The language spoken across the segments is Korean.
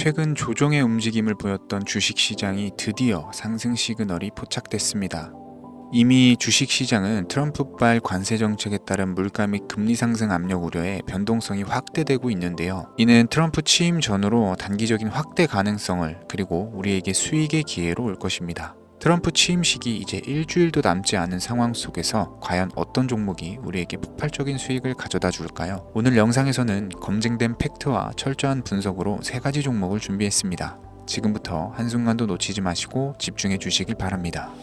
최근 조정의 움직임을 보였던 주식시장이 드디어 상승 시그널이 포착됐습니다. 이미 주식시장은 트럼프발 관세 정책에 따른 물가 및 금리 상승 압력 우려에 변동성이 확대되고 있는데요. 이는 트럼프 취임 전후로 단기적인 확대 가능성을 그리고 우리에게 수익의 기회로 올 것입니다. 트럼프 취임식이 이제 일주일도 남지 않은 상황 속에서 과연 어떤 종목이 우리에게 폭발적인 수익을 가져다 줄까요? 오늘 영상에서는 검증된 팩트와 철저한 분석으로 3가지 종목을 준비했습니다. 지금부터 한순간도 놓치지 마시고 집중해 주시길 바랍니다.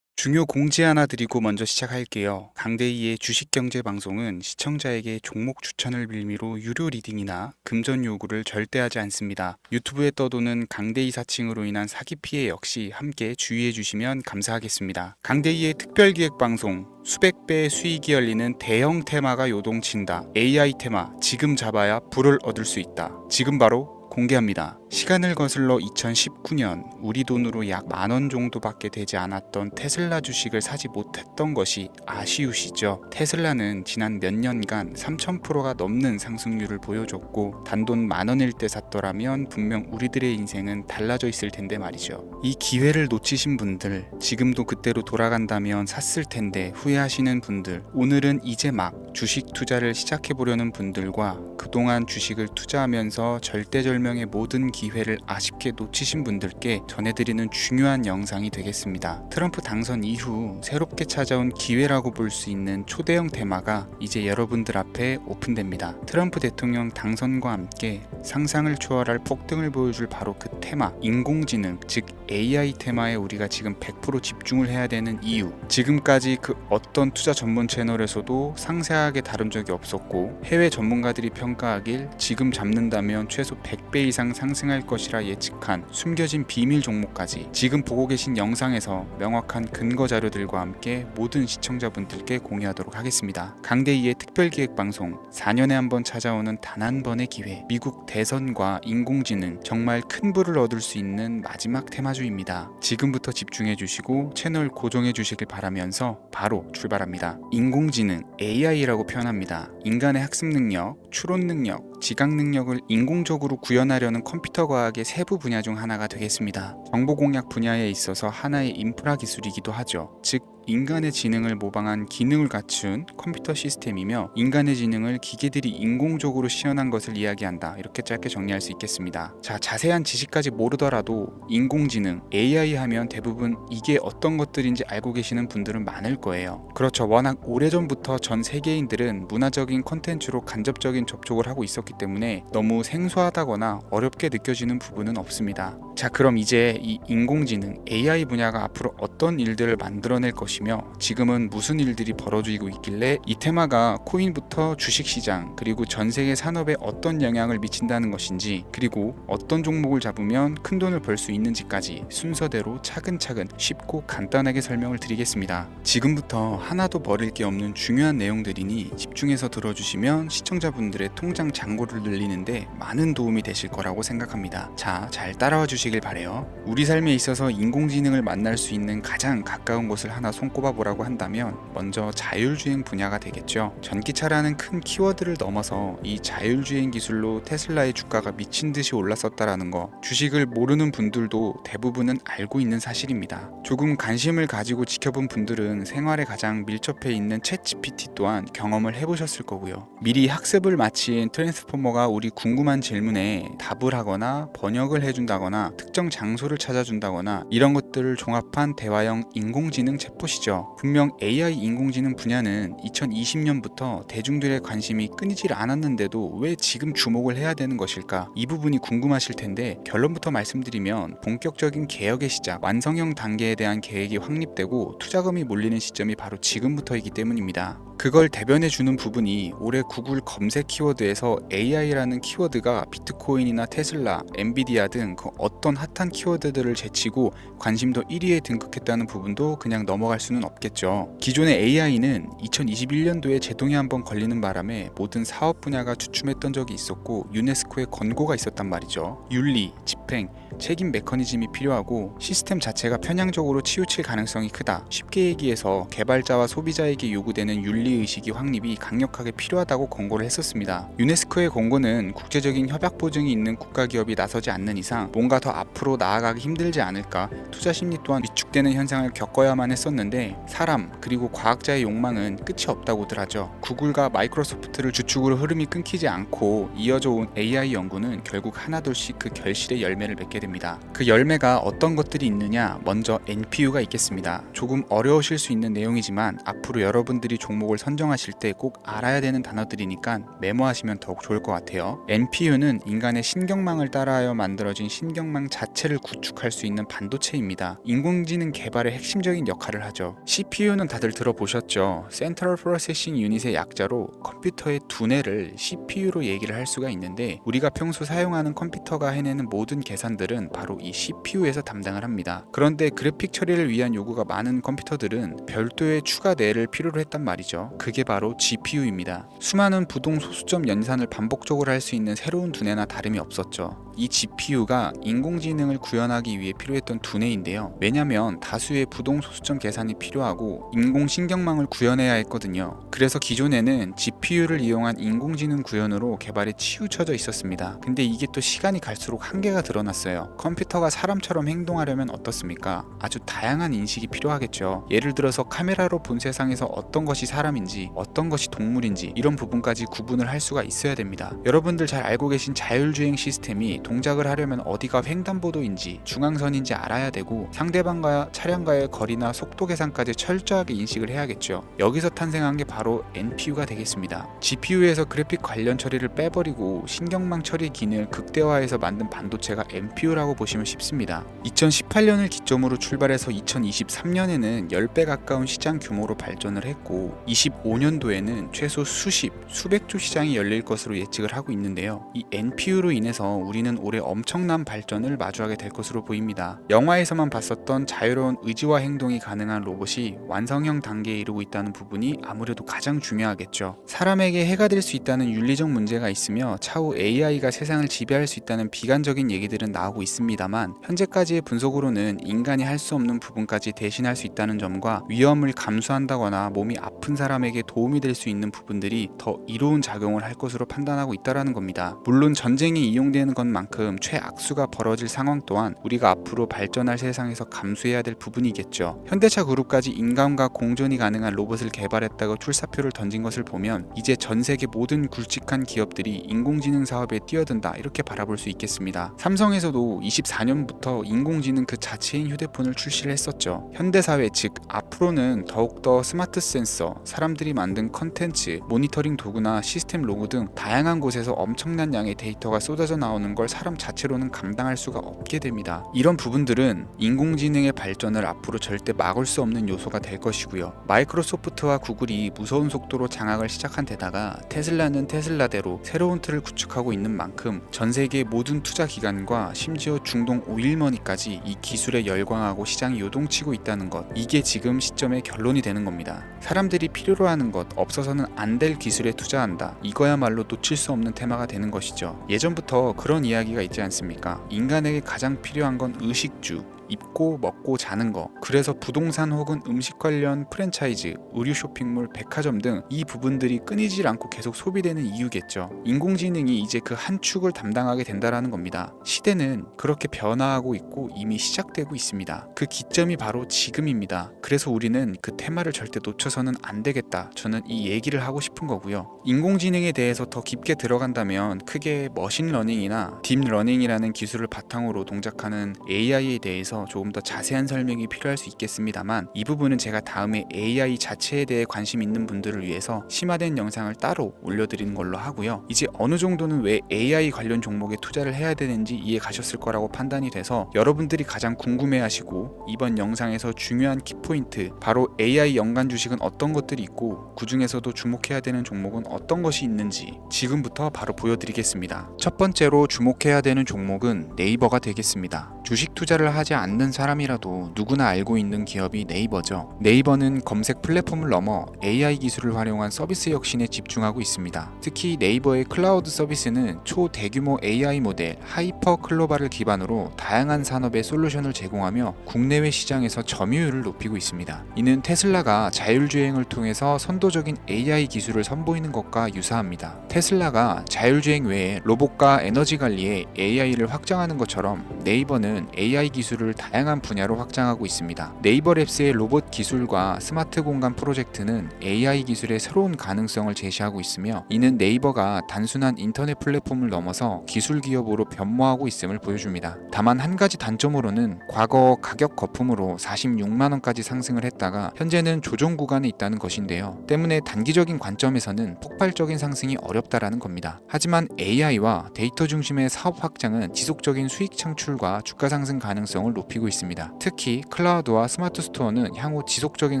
중요 공지 하나 드리고 먼저 시작할게요. 강대희의 주식경제 방송은 시청자에게 종목 추천을 빌미로 유료 리딩이나 금전 요구를 절대 하지 않습니다. 유튜브에 떠도는 강대희 사칭으로 인한 사기 피해 역시 함께 주의해 주시면 감사하겠습니다. 강대희의 특별기획 방송 수백 배의 수익이 열리는 대형 테마가 요동친다. AI 테마 지금 잡아야 불을 얻을 수 있다. 지금 바로 공개합니다. 시간을 거슬러 2019년 우리 돈으로 약 10,000원 정도밖에 되지 않았던 테슬라 주식을 사지 못했던 것이 아쉬우시죠? 테슬라는 지난 몇 년간 3000%가 넘는 상승률을 보여줬고 단돈 10,000원일 때 샀더라면 분명 우리들의 인생은 달라져 있을 텐데 말이죠. 이 기회를 놓치신 분들, 지금도 그때로 돌아간다면 샀을 텐데 후회하시는 분들, 오늘은 이제 막 주식 투자를 시작해보려는 분들과 그동안 주식을 투자하면서 절대절명의 모든 기회를 아쉽게 놓치신 분들께 전해드리는 중요한 영상이 되겠습니다. 트럼프 당선 이후 새롭게 찾아온 기회라고 볼 수 있는 초대형 테마가 이제 여러분들 앞에 오픈됩니다. 트럼프 대통령 당선과 함께 상상을 초월할 폭등을 보여줄 바로 그 테마, 인공지능, 즉 AI 테마에 우리가 지금 100% 집중을 해야 되는 이유, 지금까지 그 어떤 투자 전문 채널에서도 상세하게 다룬 적이 없었고 해외 전문가들이 평가하길 지금 잡는다면 최소 100배 이상 상승할 것이라 예측한 숨겨진 비밀 종목까지 지금 보고 계신 영상에서 명확한 근거 자료들과 함께 모든 시청자분들께 공유하도록 하겠습니다. 강대희의 특별기획방송 4년에 한 번 찾아오는 단 한 번의 기회, 미국 대선과 인공지능, 정말 큰 부를 얻을 수 있는 마지막 테마주입니다. 지금부터 집중해 주시고 채널 고정해 주시길 바라면서 바로 출발합니다. 인공지능, AI라고 표현합니다. 인간의 학습 능력, 추론 능력, 지각 능력을 인공적으로 구현하려는 컴퓨터 과학의 세부 분야 중 하나가 되겠습니다. 정보 공략 분야에 있어서 하나의 인프라 기술이기도 하죠. 즉 인간의 지능을 모방한 기능을 갖춘 컴퓨터 시스템이며 인간의 지능을 기계들이 인공적으로 시연한 것을 이야기한다. 이렇게 짧게 정리할 수 있겠습니다. 자, 자세한 지식까지 모르더라도 인공지능, AI 하면 대부분 이게 어떤 것들인지 알고 계시는 분들은 많을 거예요. 그렇죠. 워낙 오래전부터 전 세계인들은 문화적인 콘텐츠로 간접적인 접촉을 하고 있었기 때문에 너무 생소하다거나 어렵게 느껴지는 부분은 없습니다. 자, 그럼 이제 이 인공지능, AI 분야가 앞으로 어떤 일들을 만들어낼 것이며 지금은 무슨 일들이 벌어지고 있길래 이 테마가 코인부터 주식시장 그리고 전 세계 산업에 어떤 영향을 미친다는 것인지, 그리고 어떤 종목을 잡으면 큰 돈을 벌 수 있는지까지 순서대로 차근차근 쉽고 간단하게 설명을 드리겠습니다. 지금부터 하나도 버릴 게 없는 중요한 내용들이니 집중해서 들어주시면 시청자분들의 통장 잔고를 늘리는데 많은 도움이 되실 거라고 생각합니다. 자, 잘 따라와 주시길 바래요. 우리 삶에 있어서 인공지능을 만날 수 있는 가장 가까운 곳을 하나 손꼽아 보라고 한다면 먼저 자율주행 분야가 되겠죠. 전기차라는 큰 키워드를 넘어서 이 자율주행 기술로 테슬라의 주가가 미친 듯이 올랐었다라는 거, 주식을 모르는 분들도 대부분은 알고 있는 사실입니다. 조금 관심을 가지고 지켜본 분들은 생활에 가장 밀접해 있는 챗GPT 또한 경험을 해보셨을 거고요. 미리 학습을 마친 트랜스포머가 우리 궁금한 질문에 답을 하거나 번역을 해준다거나 특정 장소를 찾아준다거나 이런 것들을 종합한 대화형 인공지능 챗봇이죠. 분명 AI 인공지능 분야는 2020년부터 대중들의 관심이 끊이질 않았는데도 왜 지금 주목을 해야 되는 것일까? 이 부분이 궁금하실 텐데 결론부터 말씀드리면 본격적인 개혁의 시작, 완성형 단계에 대한 계획이 확립되고 투자금이 몰리는 시점이 바로 지금부터이기 때문입니다. 그걸 대변해주는 부분이 올해 구글 검색 키워드에서 AI라는 키워드가 비트코인이나 테슬라, 엔비디아 등 그 어떤 핫한 키워드들을 제치고 관심도 1위에 등극했다는 부분도 그냥 넘어갈 수는 없겠죠. 기존의 AI는 2021년도에 제동이 한번 걸리는 바람에 모든 사업 분야가 주춤했던 적이 있었고 유네스코의 권고가 있었단 말이죠. 윤리, 집행, 책임 메커니즘이 필요하고 시스템 자체가 편향적으로 치우칠 가능성이 크다. 쉽게 얘기해서 개발자와 소비자에게 요구되는 윤리의식이 확립이 강력하게 필요하다고 권고를 했었습니다. 유네스코의 권고는 국제적인 협약 보증이 있는 국가기업이 나서지 않는 이상 뭔가 더 앞으로 나아가기 힘들지 않을까, 투자 심리 또한 위축되는 현상을 겪어야만 했었는데 사람 그리고 과학자의 욕망은 끝이 없다고들 하죠. 구글과 마이크로소프트를 주축으로 흐름이 끊기지 않고 이어져 온 AI 연구는 결국 하나둘씩 그 결실의 열매를 맺게 됩니다. 그 열매가 어떤 것들이 있느냐, 먼저 NPU가 있겠습니다. 조금 어려우실 수 있는 내용이지만 앞으로 여러분들이 종목을 선정하실 때 꼭 알아야 되는 단어들이니까 메모하시면 더욱 좋을 것 같아요. NPU는 인간의 신경망을 따라하여 만들어진 신경망 자체를 구축할 수 있는 반도체입니다. 인공지능 개발의 핵심적인 역할을 하죠. CPU는 다들 들어보셨죠? Central Processing Unit의 약자로 컴퓨터의 두뇌를 CPU로 얘기를 할 수가 있는데 우리가 평소 사용하는 컴퓨터가 해내는 모든 계산들은 바로 이 CPU에서 담당을 합니다. 그런데 그래픽 처리를 위한 요구가 많은 컴퓨터들은 별도의 추가 뇌를 필요로 했단 말이죠. 그게 바로 GPU입니다. 수많은 부동 소수점 연산을 반복적으로 할 수 있는 새로운 두뇌나 다름이 없었죠. 이 GPU가 인공지능을 구현하기 위해 필요했던 두뇌인데요. 왜냐면 다수의 부동 소수점 계산이 필요하고 인공신경망을 구현해야 했거든요. 그래서 기존에는 GPU를 이용한 인공지능 구현으로 개발에 치우쳐져 있었습니다. 근데 이게 또 시간이 갈수록 한계가 드러났어요. 컴퓨터가 사람처럼 행동하려면 어떻습니까? 아주 다양한 인식이 필요하겠죠. 예를 들어서 카메라로 본 세상에서 어떤 것이 사람인지 어떤 것이 동물인지 이런 부분까지 구분을 할 수가 있어야 됩니다. 여러분들 잘 알고 계신 자율주행 시스템이 동작을 하려면 어디가 횡단보도인지 중앙선인지 알아야 되고 상대방과 차량과의 거리나 속도 계산까지 철저하게 인식을 해야겠죠. 여기서 탄생한 게 바로 NPU가 되겠습니다. GPU에서 그래픽 관련 처리를 빼버리고 신경망 처리 기능을 극대화해서 만든 반도체가 NPU라고 보시면 쉽습니다. 2018년을 기점으로 출발해서 2023년에는 10배 가까운 시장 규모로 발전을 했고 25년도에는 최소 수백조 시장이 열릴 것으로 예측을 하고 있는데요. 이 NPU로 인해서 우리는 올해 엄청난 발전을 마주하게 될 것으로 보입니다. 영화에서만 봤었던 자유로운 의지와 행동이 가능한 로봇이 완성형 단계에 이르고 있다는 부분이 아무래도 가장 중요하겠죠. 사람에게 해가 될 수 있다는 윤리적 문제가 있으며 차후 AI가 세상을 지배할 수 있다는 비관적인 얘기들은 나오고 있습니다만 현재까지의 분석으로는 인간이 할 수 없는 부분까지 대신할 수 있다는 점과 위험을 감수한다거나 몸이 아픈 사람에게 도움이 될 수 있는 부분들이 더 이로운 작용을 할 것으로 판단하고 있다는 겁니다. 물론 전쟁에 이용되는 것만큼 최악수가 벌어질 상황 또한 우리가 앞으로 발전할 세상에서 감수해야 될 부분이겠죠. 현대차 그룹까지 인간과 공존이 가능한 로봇을 개발했다고 출사표를 던진 것을 보면 이제 전 세계 모든 굵직한 기업들이 인공지능 사업에 뛰어든다 이렇게 바라볼 수 있겠습니다. 삼성에서도 24년부터 인공지능 그 자체인 휴대폰을 출시를 했었죠. 현대사회 즉 앞으로는 더욱더 스마트 센서, 사람들이 만든 컨텐츠, 모니터링 도구나 시스템 로고 등 다양한 곳에서 엄청난 양의 데이터가 쏟아져 나오는 걸 사람 자체로는 감당할 수가 없게 됩니다. 이런 부분들은 인공지능의 발전을 앞으로 절대 막을 수 없는 요소가 될 것이고요. 마이크로소프트와 구글이 무서운 속도로 장악을 시작한 데다가 테슬라는 테슬라대로 새로운 틀을 구축하고 있는 만큼 전 세계 모든 투자 기관과 심지어 중동 오일머니까지 이 기술에 열광하고 시장이 요동치고 있다는 것, 이게 지금 시점의 결론이 되는 겁니다. 사람들이 필요로 하는 것, 없어서는 안 될 기술에 투자한다. 이거야말로 놓칠 수 없는 테마가 되는 것이죠. 예전부터 그런 이야기가 있지 않습니까? 인간에게 가장 필요한 건 의식주, 입고 먹고 자는 거. 그래서 부동산 혹은 음식 관련 프랜차이즈, 의류 쇼핑몰, 백화점 등 이 부분들이 끊이질 않고 계속 소비되는 이유겠죠. 인공지능이 이제 그 한 축을 담당하게 된다라는 겁니다. 시대는 그렇게 변화하고 있고 이미 시작되고 있습니다. 그 기점이 바로 지금입니다. 그래서 우리는 그 테마를 절대 놓쳐서는 안 되겠다. 저는 이 얘기를 하고 싶은 거고요. 인공지능에 대해서 더 깊게 들어간다면 크게 머신러닝이나 딥러닝이라는 기술을 바탕으로 동작하는 AI에 대해서 조금 더 자세한 설명이 필요할 수 있겠습니다만 이 부분은 제가 다음에 AI 자체에 대해 관심 있는 분들을 위해서 심화된 영상을 따로 올려드리는 걸로 하고요. 이제 어느 정도는 왜 AI 관련 종목에 투자를 해야 되는지 이해 가셨을 거라고 판단이 돼서 여러분들이 가장 궁금해하시고 이번 영상에서 중요한 키포인트, 바로 AI 연관 주식은 어떤 것들이 있고 그 중에서도 주목해야 되는 종목은 어떤 것이 있는지 지금부터 바로 보여드리겠습니다. 첫 번째로 주목해야 되는 종목은 네이버가 되겠습니다. 주식 투자를 하지 않은 않는 사람이라도 누구나 알고 있는 기업이 네이버죠. 네이버는 검색 플랫폼을 넘어 AI 기술을 활용한 서비스 혁신에 집중하고 있습니다. 특히 네이버의 클라우드 서비스는 초대규모 AI 모델 하이퍼 클로바를 기반으로 다양한 산업에 솔루션을 제공하며 국내외 시장에서 점유율을 높이고 있습니다. 이는 테슬라가 자율주행을 통해서 선도적인 AI 기술을 선보이는 것과 유사합니다. 테슬라가 자율주행 외에 로봇과 에너지 관리에 AI를 확장하는 것처럼 네이버는 AI 기술을 다양한 분야로 확장하고 있습니다. 네이버 랩스의 로봇 기술과 스마트 공간 프로젝트는 AI 기술의 새로운 가능성을 제시하고 있으며, 이는 네이버가 단순한 인터넷 플랫폼을 넘어서 기술 기업으로 변모하고 있음을 보여줍니다. 다만 한 가지 단점으로는 과거 가격 거품으로 46만 원까지 상승을 했다가 현재는 조정 구간에 있다는 것인데요. 때문에 단기적인 관점에서는 폭발적인 상승이 어렵다라는 겁니다. 하지만 AI와 데이터 중심의 사업 확장은 지속적인 수익 창출과 주가 상승 가능성을 높이고 있습니다. 특히 클라우드와 스마트 스토어는 향후 지속적인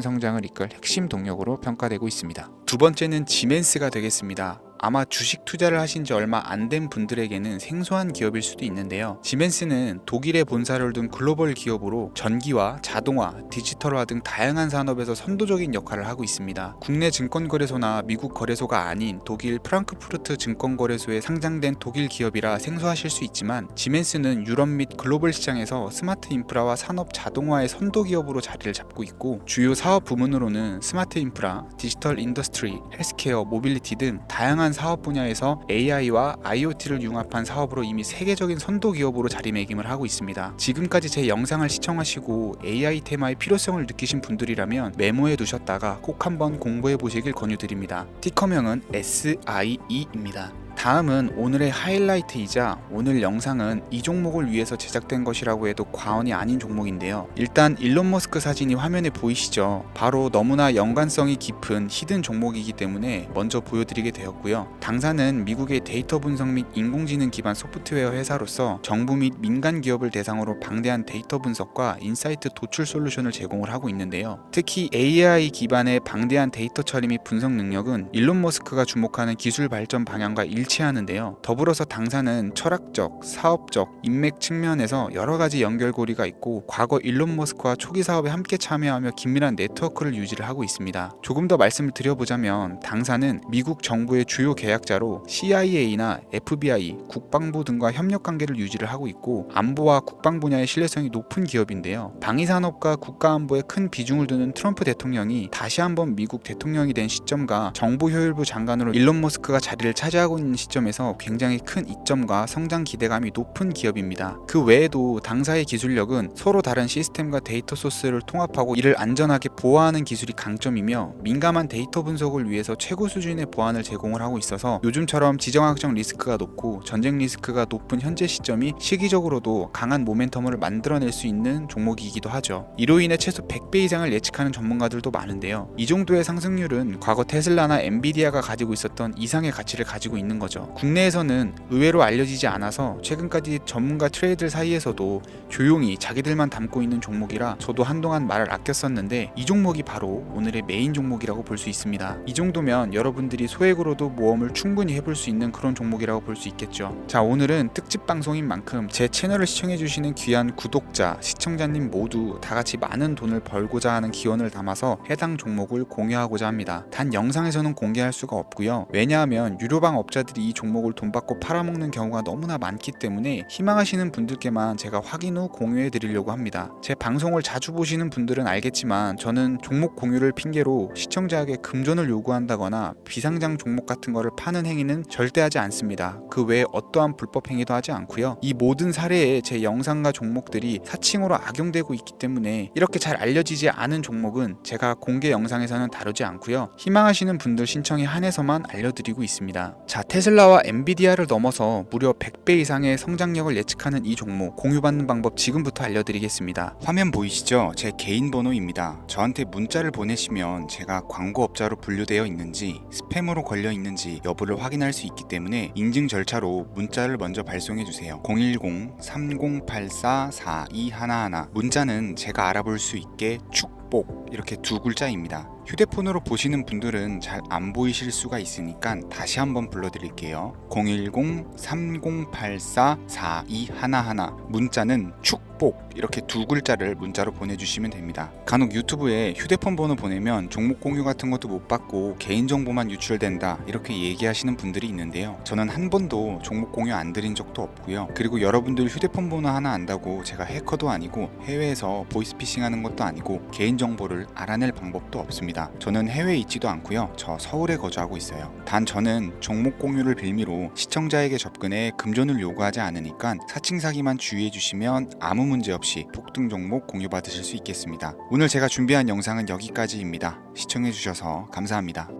성장을 이끌 핵심 동력으로 평가되고 있습니다. 두 번째는 지멘스가 되겠습니다. 아마 주식 투자를 하신 지 얼마 안 된 분들에게는 생소한 기업일 수도 있는데요. 지멘스는 독일에 본사를 둔 글로벌 기업으로 전기와 자동화, 디지털화 등 다양한 산업에서 선도적인 역할을 하고 있습니다. 국내 증권거래소나 미국 거래소가 아닌 독일 프랑크푸르트 증권거래소에 상장된 독일 기업이라 생소하실 수 있지만, 지멘스는 유럽 및 글로벌 시장에서 스마트 인프라와 산업 자동화의 선도 기업으로 자리를 잡고 있고, 주요 사업 부문으로는 스마트 인프라, 디지털 인더스트리, 헬스케어, 모빌리티 등 다양한 사업 분야에서 AI와 IoT를 융합한 사업으로 이미 세계적인 선도 기업으로 자리매김을 하고 있습니다. 지금까지 제 영상을 시청하시고 AI 테마의 필요성을 느끼신 분들이라면 메모해 두셨다가 꼭 한번 공부해 보시길 권유드립니다. 티커명은 SIE입니다. 다음은 오늘의 하이라이트이자 오늘 영상은 이 종목을 위해서 제작된 것이라고 해도 과언이 아닌 종목인데요. 일단 일론 머스크 사진이 화면에 보이시죠? 바로 너무나 연관성이 깊은 히든 종목이기 때문에 먼저 보여드리게 되었고요. 당사는 미국의 데이터 분석 및 인공지능 기반 소프트웨어 회사로서 정부 및 민간 기업을 대상으로 방대한 데이터 분석과 인사이트 도출 솔루션을 제공을 하고 있는데요. 특히 AI 기반의 방대한 데이터 처리 및 분석 능력은 일론 머스크가 주목하는 기술 발전 방향과 일치하는데요. 더불어서 당사는 철학적, 사업적, 인맥 측면에서 여러 가지 연결고리가 있고, 과거 일론 머스크와 초기 사업에 함께 참여하며 긴밀한 네트워크를 유지를 하고 있습니다. 조금 더 말씀을 드려보자면, 당사는 미국 정부의 주요 계약자로 CIA나 FBI, 국방부 등과 협력 관계를 유지를 하고 있고, 안보와 국방 분야의 신뢰성이 높은 기업인데요. 방위산업과 국가안보에 큰 비중을 두는 트럼프 대통령이 다시 한번 미국 대통령이 된 시점과 정보효율부 장관으로 일론 머스크가 자리를 차지하고 있는 시점에서 굉장히 큰 이점과 성장 기대감이 높은 기업입니다. 그 외에도 당사의 기술력은 서로 다른 시스템과 데이터 소스를 통합하고 이를 안전하게 보호하는 기술이 강점이며, 민감한 데이터 분석을 위해서 최고 수준의 보안을 제공을 하고 있어서 요즘처럼 지정학적 리스크가 높고 전쟁 리스크가 높은 현재 시점이 시기적으로도 강한 모멘텀을 만들어낼 수 있는 종목이기도 하죠. 이로 인해 최소 100배 이상을 예측하는 전문가들도 많은데요. 이 정도의 상승률은 과거 테슬라나 엔비디아가 가지고 있었던 이상의 가치를 가지고 있는 거죠. 국내에서는 의외로 알려지지 않아서 최근까지 전문가 트레이더 사이에서도 조용히 자기들만 담고 있는 종목이라 저도 한동안 말을 아꼈었는데, 이 종목이 바로 오늘의 메인 종목이라고 볼 수 있습니다. 이 정도면 여러분들이 소액으로도 모험을 충분히 해볼 수 있는 그런 종목이라고 볼 수 있겠죠. 자, 오늘은 특집 방송인 만큼 제 채널을 시청해주시는 귀한 구독자, 시청자님 모두 다같이 많은 돈을 벌고자 하는 기원을 담아서 해당 종목을 공유하고자 합니다. 단 영상에서는 공개할 수가 없고요. 왜냐하면 유료방 업자들이 이 종목을 돈 받고 팔아먹는 경우가 너무나 많기 때문에 희망하시는 분들께만 제가 확인 후 공유해 드리려고 합니다. 제 방송을 자주 보시는 분들은 알겠지만, 저는 종목 공유를 핑계로 시청자에게 금전을 요구한다거나 비상장 종목 같은 거를 파는 행위는 절대 하지 않습니다. 그 외에 어떠한 불법 행위도 하지 않고요. 이 모든 사례에 제 영상과 종목들이 사칭으로 악용되고 있기 때문에 이렇게 잘 알려지지 않은 종목은 제가 공개 영상에서는 다루지 않고요. 희망하시는 분들 신청에 한해서만 알려드리고 있습니다. 자, 테슬라와 엔비디아를 넘어서 무려 100배 이상의 성장력을 예측하는 이 종목 공유받는 방법 지금부터 알려드리겠습니다. 화면 보이시죠? 제 개인 번호입니다. 저한테 문자를 보내시면 제가 광고업자로 분류되어 있는지 스팸으로 걸려 있는지 여부를 확인할 수 있기 때문에 인증 절차로 문자를 먼저 발송해주세요. 010-3084-4211 문자는 제가 알아볼 수 있게 축복 이렇게 두 글자입니다. 휴대폰으로 보시는 분들은 잘 안 보이실 수가 있으니까 다시 한번 불러드릴게요. 010-3084-4211 문자는 축복 축복 이렇게 두 글자를 문자로 보내주시면 됩니다. 간혹 유튜브에 휴대폰 번호 보내면 종목 공유 같은 것도 못 받고 개인정보만 유출된다 이렇게 얘기하시는 분들이 있는데요. 저는 한 번도 종목 공유 안 드린 적도 없고요. 그리고 여러분들 휴대폰 번호 하나 안다고 제가 해커도 아니고 해외에서 보이스피싱 하는 것도 아니고 개인정보를 알아낼 방법도 없습니다. 저는 해외에 있지도 않고요. 저 서울에 거주하고 있어요. 단 저는 종목 공유를 빌미로 시청자에게 접근해 금전을 요구하지 않으니까 사칭 사기만 주의해 주시면 아무 문제 없이 폭등 종목 공유 받으실 수 있겠습니다. 오늘 제가 준비한 영상은 여기까지입니다. 시청해 주셔서 감사합니다.